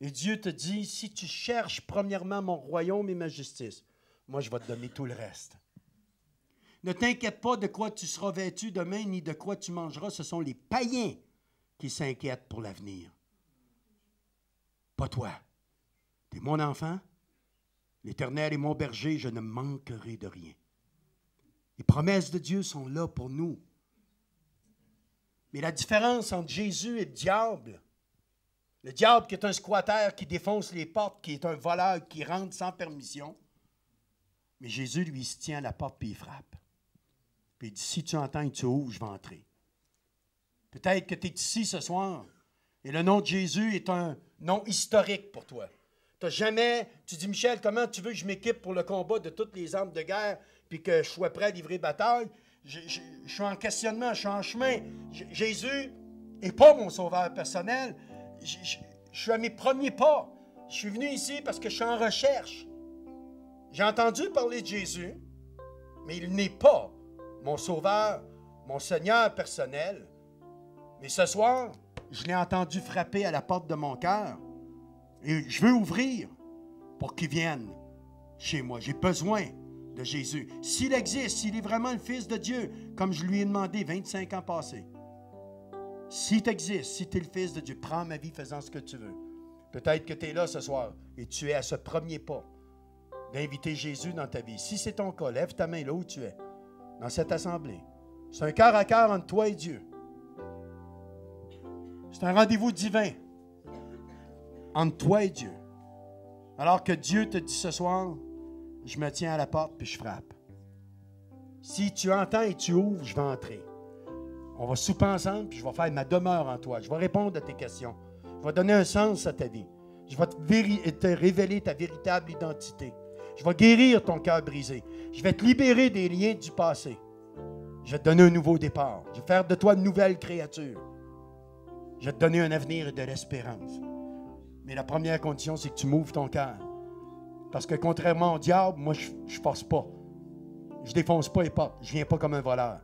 Et Dieu te dit, si tu cherches premièrement mon royaume et ma justice, moi je vais te donner tout le reste. Ne t'inquiète pas de quoi tu seras vêtu demain, ni de quoi tu mangeras. Ce sont les païens qui s'inquiètent pour l'avenir. Pas toi. Tu es mon enfant. L'Éternel est mon berger, je ne manquerai de rien. Les promesses de Dieu sont là pour nous. Mais la différence entre Jésus et le diable qui est un squatter, qui défonce les portes, qui est un voleur, qui rentre sans permission, mais Jésus, lui, il se tient à la porte et il frappe. Puis il dit, si tu entends et tu ouvres, je vais entrer. Peut-être que tu es ici ce soir et le nom de Jésus est un nom historique pour toi. Tu dis, Michel, comment tu veux que je m'équipe pour le combat de toutes les armes de guerre puis que je sois prêt à livrer bataille? Je suis en questionnement, je suis en chemin. Jésus n'est pas mon sauveur personnel. Je suis à mes premiers pas. Je suis venu ici parce que je suis en recherche. J'ai entendu parler de Jésus, mais il n'est pas mon sauveur, mon Seigneur personnel. Mais ce soir, je l'ai entendu frapper à la porte de mon cœur. Et je veux ouvrir pour qu'il vienne chez moi. J'ai besoin de Jésus. S'il existe, s'il est vraiment le Fils de Dieu, comme je lui ai demandé 25 ans passés. Si tu existes, si tu es le Fils de Dieu, prends ma vie faisant ce que tu veux. Peut-être que tu es là ce soir et tu es à ce premier pas d'inviter Jésus dans ta vie. Si c'est ton cas, lève ta main là où tu es, dans cette assemblée. C'est un cœur à cœur entre toi et Dieu. C'est un rendez-vous divin entre toi et Dieu. Alors que Dieu te dit ce soir, je me tiens à la porte puis je frappe. Si tu entends et tu ouvres, je vais entrer. On va souper ensemble puis je vais faire ma demeure en toi. Je vais répondre à tes questions. Je vais donner un sens à ta vie. Je vais te révéler ta véritable identité. Je vais guérir ton cœur brisé. Je vais te libérer des liens du passé. Je vais te donner un nouveau départ. Je vais faire de toi une nouvelle créature. Je vais te donner un avenir et de l'espérance. Mais la première condition, c'est que tu m'ouvres ton cœur. Parce que contrairement au diable, moi, je ne force pas. Je ne défonce pas les portes. Je ne viens pas comme un voleur.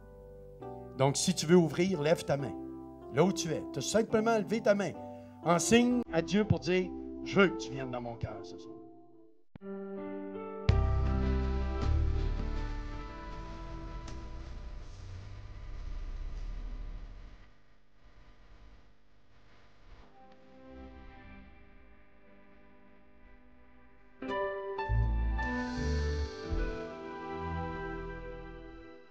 Donc, si tu veux ouvrir, lève ta main. Là où tu es. Tu as simplement levé ta main. En signe à Dieu pour dire, je veux que tu viennes dans mon cœur ce soir.